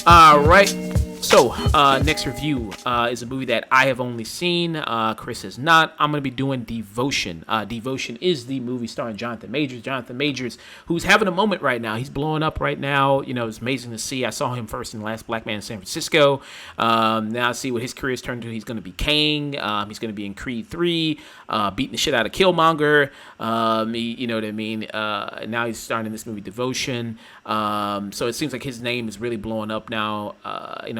All right. So, next review is a movie that I have only seen. Chris has not. I'm going to be doing Devotion. Devotion is the movie starring Jonathan Majors. Jonathan Majors, who's having a moment right now. He's blowing up right now. You know, it's amazing to see. I saw him first in The Last Black Man in San Francisco. Now I see what his career's turned to. He's going to be Kang. He's going to be in Creed 3, beating the shit out of Killmonger. You know what I mean? Now he's starring in this movie Devotion. So it seems like his name is really blowing up now.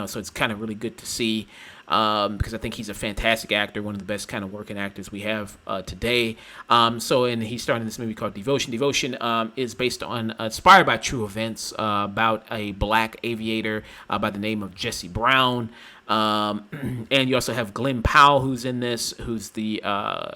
So it's kind of really good to see because I think he's a fantastic actor, one of the best kind of working actors we have today. And he's starring in this movie called Devotion. Devotion is based on, inspired by true events about a black aviator by the name of Jesse Brown. And you also have Glenn Powell, who's in this, who's the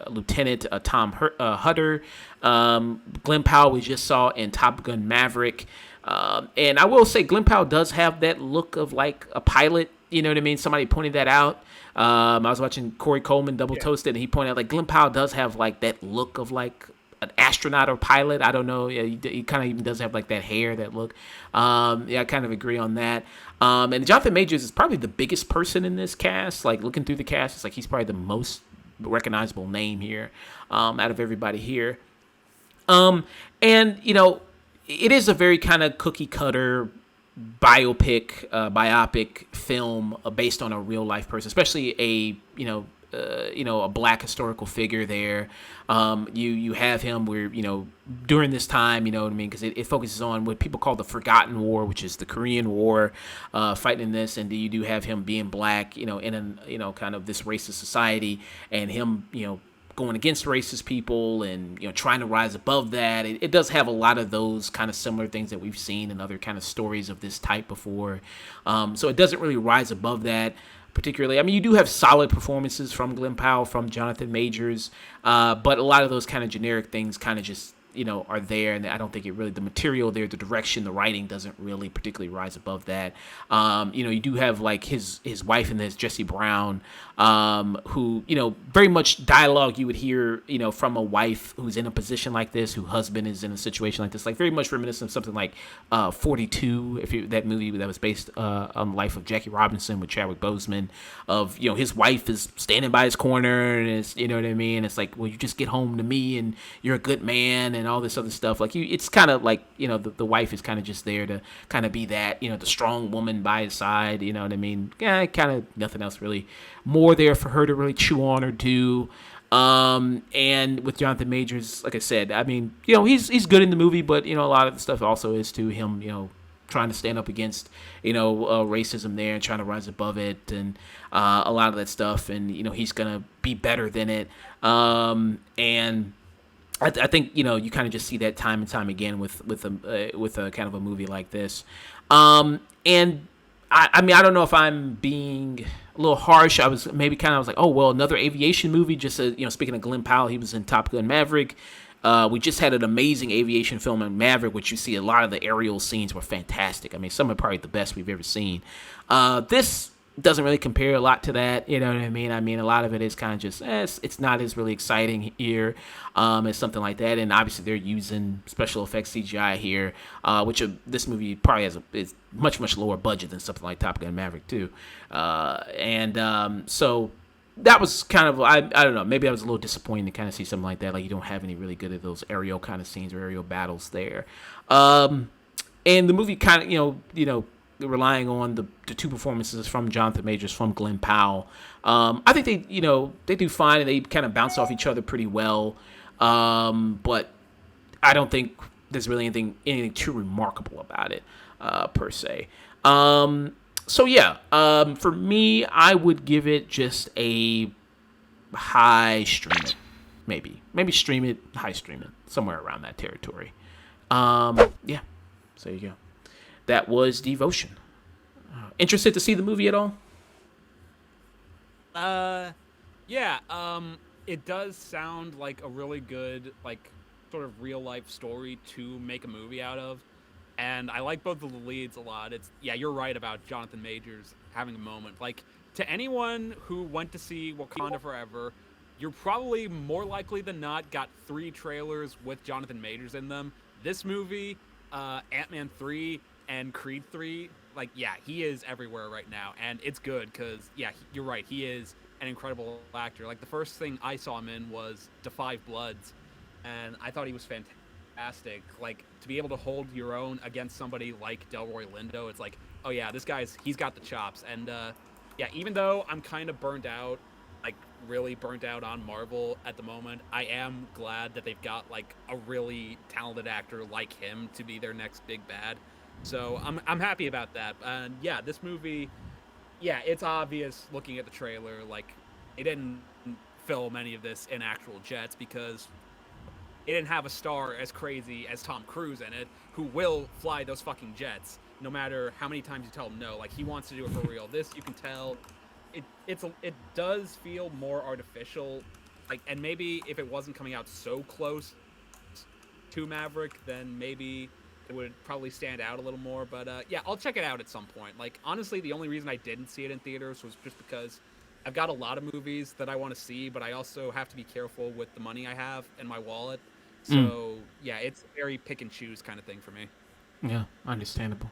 Lieutenant Tom Hutter. Glenn Powell we just saw in Top Gun Maverick. And I will say Glenn Powell does have that look of like a pilot. You know what I mean? Somebody pointed that out. I was watching Corey Coleman Double Toasted, and he pointed out like Glenn Powell does have like that look of like an astronaut or pilot. I don't know. Yeah, he kind of even does have like that hair, that look. I kind of agree on that. And Jonathan Majors is probably the biggest person in this cast. Like looking through the cast, it's like he's probably the most recognizable name here out of everybody here. And you know, it is a very kind of cookie cutter biopic film based on a real life person, especially a a black historical figure there. You have him where, during this time, you know what I mean? Because it focuses on what people call the Forgotten War, which is the Korean War, fighting in this. And you do have him being black, in kind of this racist society, and him, going against racist people and, trying to rise above that. It does have a lot of those kind of similar things that we've seen in other kind of stories of this type before. So it doesn't really rise above that particularly. I mean, you do have solid performances from Glenn Powell, from Jonathan Majors, but a lot of those kind of generic things kind of just, are there, and I don't think the material there, the direction, the writing doesn't really particularly rise above that. You do have like his wife in this, Jesse Brown, who, very much dialogue you would hear, from a wife who's in a position like this, whose husband is in a situation like this, like very much reminiscent of something like 42, that movie that was based on the life of Jackie Robinson with Chadwick Boseman, of, his wife is standing by his corner, and it's, you know what I mean? It's like, well, you just get home to me and you're a good man and all this other stuff. Like it's kind of like, the wife is kind of just there to kind of be that, the strong woman by his side, you know what I mean? Yeah, kind of nothing else really more there for her to really chew on or do. And with Jonathan Majors, like I said, I mean, he's good in the movie, but, a lot of the stuff also is to him, trying to stand up against, racism there and trying to rise above it, and a lot of that stuff. And, he's going to be better than it. And I think, you kind of just see that time and time again with a kind of a movie like this. And I mean, I don't know if I'm being a little harsh. I was like, oh, well, another aviation movie. Just, speaking of Glenn Powell, he was in Top Gun Maverick. We just had an amazing aviation film in Maverick, which you see a lot of the aerial scenes were fantastic. I mean, some are probably the best we've ever seen. This doesn't really compare a lot to that, you know what I mean? I mean, a lot of it is kind of just, it's not as really exciting here as something like that. And obviously they're using special effects CGI here, which this movie probably is much, much lower budget than something like Top Gun Maverick too. So that was kind of, I don't know, maybe I was a little disappointed to kind of see something like that. Like you don't have any really good of those aerial kind of scenes or aerial battles there. And the movie kind of, relying on the two performances from Jonathan Majors, from Glenn Powell. I think they do fine, and they kind of bounce off each other pretty well. But I don't think there's really anything too remarkable about it, per se. So yeah, for me, I would give it just a high stream it, maybe stream it, high stream it, somewhere around that territory. Yeah, so there you go. That was Devotion. Interested to see the movie at all? Yeah. It does sound like a really good, like, sort of real life story to make a movie out of. and I like both of the leads a lot. It's yeah, you're right about Jonathan Majors having a moment. Like to anyone who went to see Wakanda Forever, you're probably more likely than not got 3 trailers with Jonathan Majors in them. This movie, Ant-Man 3 and Creed 3, like yeah, he is everywhere right now, and it's good because yeah, you're right, he is an incredible actor. Like the first thing I saw him in was Da 5 Bloods, and I thought he was fantastic. Like to be able to hold your own against somebody like Delroy Lindo, it's like, oh yeah, he's got the chops. And yeah, even though I'm kind of burned out, like really burnt out on Marvel at the moment, I am glad that they've got like a really talented actor like him to be their next big bad. So I'm happy about that. And yeah, this movie, yeah, it's obvious looking at the trailer, like it didn't film any of this in actual jets because it didn't have a star as crazy as Tom Cruise in it, who will fly those fucking jets no matter how many times you tell him no. Like he wants to do it for real. This you can tell it does feel more artificial. Like, and maybe if it wasn't coming out so close to Maverick, then maybe it would probably stand out a little more. But yeah, I'll check it out at some point. Like honestly, the only reason I didn't see it in theaters was just because I've got a lot of movies that I want to see, but I also have to be careful with the money I have in my wallet. Mm. So yeah, it's very pick and choose kind of thing for me. Yeah, understandable.